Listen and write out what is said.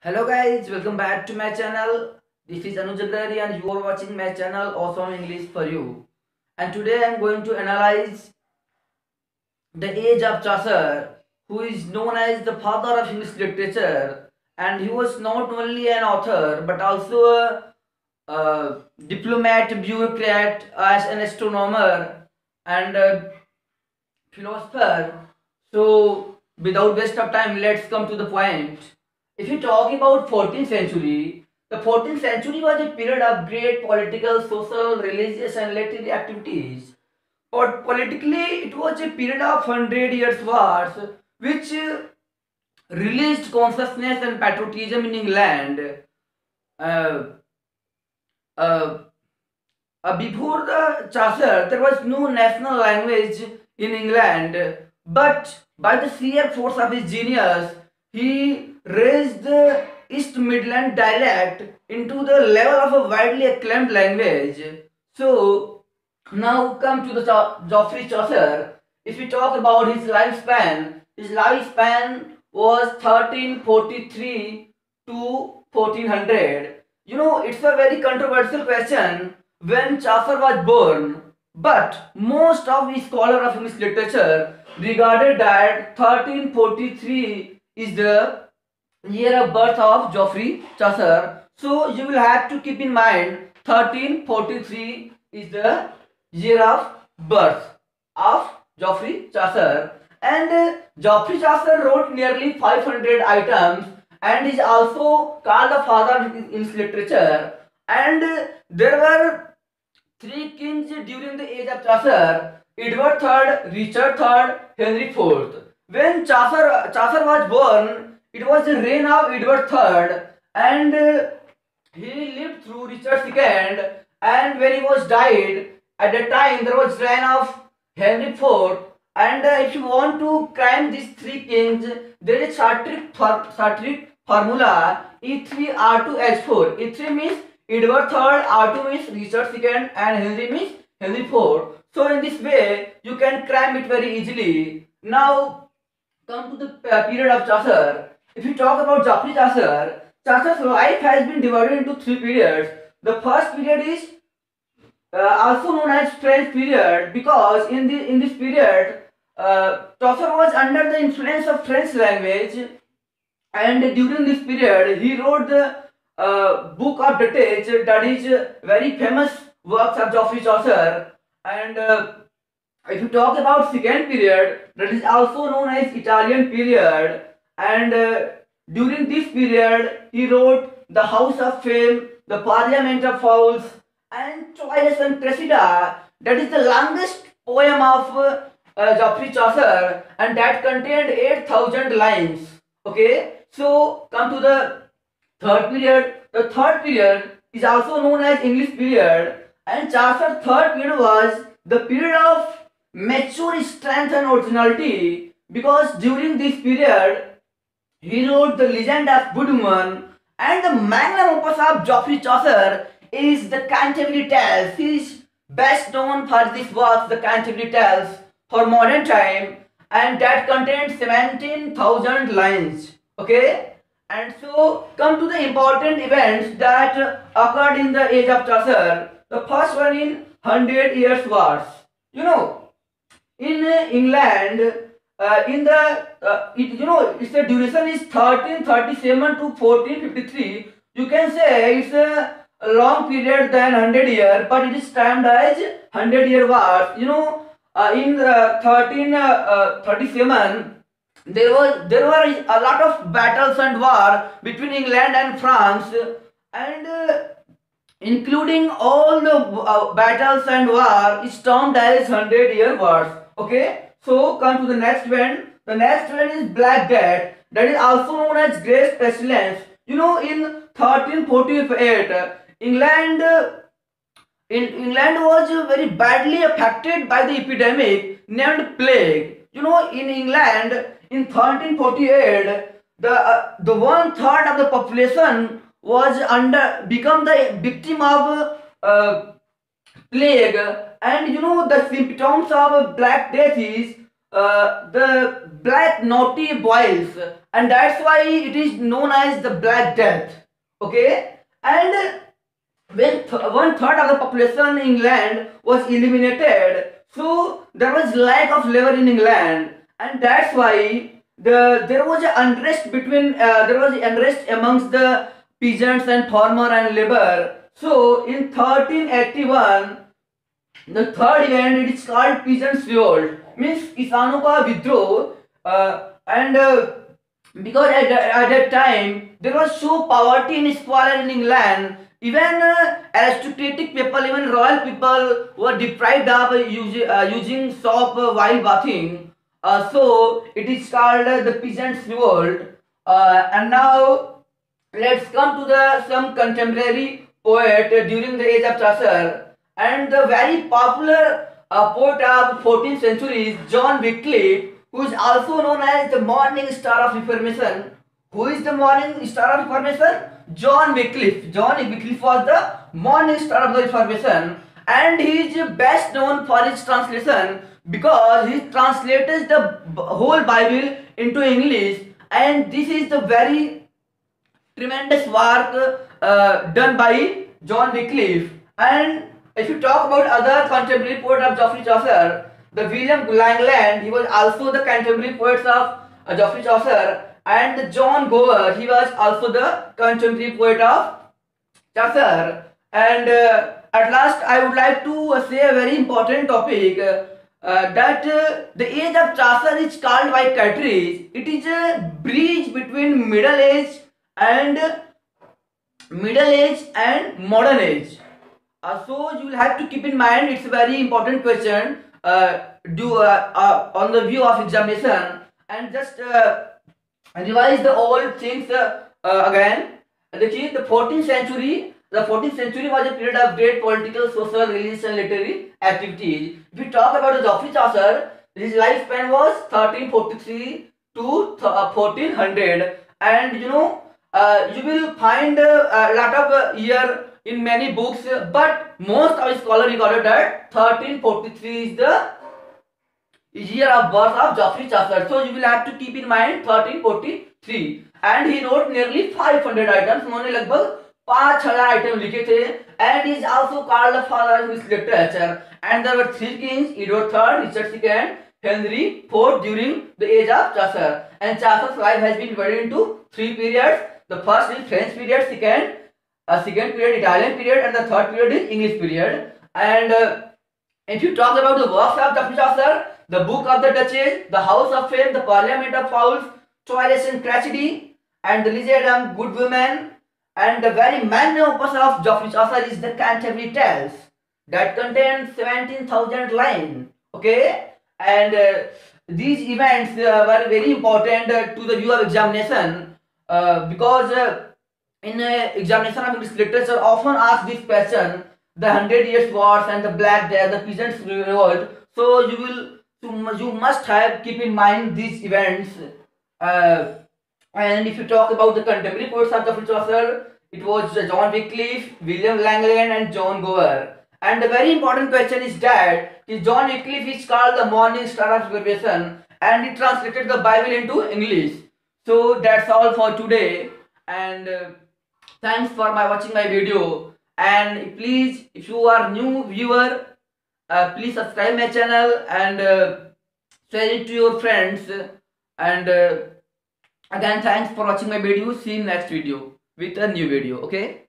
Hello guys, welcome back to my channel. This is Anuj Agrari and you are watching my channel Awesome English for you. And today I am going to analyze the age of Chaucer, who is known as the father of English literature, and he was not only an author but also a diplomat, bureaucrat, as an astronomer and a philosopher. So without waste of time, let's come to the point. If you talk about 14th century, the 14th century was a period of great political, social, religious and literary activities. But politically, it was a period of 100 years wars, which released consciousness and patriotism in England. Uh, uh, Before the Chaucer, there was no national language in England, but by the sheer force of his genius, he raised the East Midland dialect into the level of a widely acclaimed language. So, now come to the Geoffrey Chaucer. If we talk about his lifespan was 1343 to 1400. You know, it's a very controversial question when Chaucer was born, but most of the scholars of English literature regarded that 1343 is the year of birth of Geoffrey Chaucer. So you will have to keep in mind 1343 is the year of birth of Geoffrey Chaucer. And Geoffrey Chaucer wrote nearly 500 items and is also called the father of English literature. And there were three kings during the age of Chaucer: Edward III, Richard III, Henry IV. When Chaucer was born, it was the reign of Edward III, and he lived through Richard II. And when he was died, at that time there was reign of Henry IV. And if you want to climb these three kings, there is Sartric formula E3R2H4. E3 means Edward III, R2 means Richard II, and Henry means Henry IV. So in this way, you can climb it very easily. Now, come to the period of Chaucer. If you talk about Geoffrey Chaucer, Chaucer's life has been divided into three periods. The first period is also known as French period because in this period, Chaucer was under the influence of French language, and during this period he wrote the book of Dutch, that is very famous works of Geoffrey Chaucer. And if you talk about second period, that is also known as Italian period, and during this period he wrote the House of Fame, the Parliament of Fowls, and Troilus and Cressida, that is the longest poem of Geoffrey Chaucer, and that contained 8,000 lines. Okay, so come to the third period. The third period is also known as English period, and Chaucer's third period was the period of mature strength and originality, because during this period he wrote the Legend of Good Woman, and the magnum opus of Geoffrey Chaucer is the Canterbury Tales. He is best known for this work, the Canterbury Tales, for modern time, and that contains 17,000 lines. Okay, and so come to the important events that occurred in the age of Chaucer. The first one in Hundred Years' Wars. You know, in England, in the its the duration is 1337 to 1453. You can say it's a long period than 100 year, but it is termed as 100-year wars. You know, in 1337 there were a lot of battles and war between England and France, and including all the battles and war is termed as 100-year wars. Okay, so come to the next one. The next one is Black Death, that is also known as Great Pestilence. You know, in 1348, England England was very badly affected by the epidemic named plague. You know, in England in 1348, the one third of the population was under become the victim of plague, and you know the symptoms of Black Death is the black naughty boils, and that's why it is known as the Black Death. Okay, and when one third of the population in England was eliminated, so there was lack of labor in England, and that's why there was an unrest between there was unrest amongst the peasants and farmer and labor. So in 1381, the third event, it is called peasants revolt, means किसानों का विद्रोह, and because at that time there was so poverty and squalor in England. Even aristocratic people, even royal people were deprived of using soap while bathing. So it is called the peasants revolt. And now let's come to the some contemporary poet during the age of Chaucer, and the very popular poet of 14th century is John Wycliffe, who is also known as the morning star of Reformation. Who is the morning star of Reformation? John Wycliffe. John Wycliffe was the morning star of the Reformation, and he is best known for his translation because he translated the whole Bible into English, and this is the very tremendous work done by John Wycliffe. And if you talk about other contemporary poet of Geoffrey Chaucer, the William Langland, he was also the contemporary poet of Geoffrey Chaucer, and John Gower, he was also the contemporary poet of Chaucer. And at last, I would like to say a very important topic, that the age of Chaucer is called by Cartridge. It is a bridge between and Middle Age and modern age. So you will have to keep in mind, it's a very important question on the view of examination, and just revise the old things again. देखिए, the 14th century was a period of great political, social, religious and literary activities. If we talk about the Geoffrey Chaucer, his lifespan was 1343 to 1400, and you will find a lot of year in many books, but most of scholars recorded that 1343 is the year of birth of Geoffrey Chaucer. So you will have to keep in mind 1343, and he wrote nearly 500 items. उन्होंने लगभग 5000 item लिखे थे, and he is also called the father of English literature. And there were three kings: Edward III, Richard II, Henry IV during the age of Chaucer. And Chaucer's life has been divided into three periods. The first is French period, second period Italian period, and the third period is English period. And if you talk about the works of Geoffrey Chaucer, the Book of the Duchess, the House of Fame, the Parliament of Fowls, Toilets and Tragedy, and the Lyceum, Good Women, and the very magnum opus of Geoffrey Chaucer is the Canterbury Tales, that contains 17,000 lines. Okay, and these events were very important to the view of examination, because in examination of English literature often ask this question: the 100 Years Wars and the Black Death, the Peasants Revolt. So you must have keep in mind these events. And if you talk about the contemporary poets of Geoffrey Chaucer, it was John Wycliffe, William Langland, and John Gower. And the very important question is that John Wycliffe is called the morning star of Reformation, and he translated the Bible into English. So that's all for today, and thanks for watching my video. And please, if you are new viewer, please subscribe my channel and share it to your friends. And again, thanks for watching my video. See you in next video with a new video. Okay.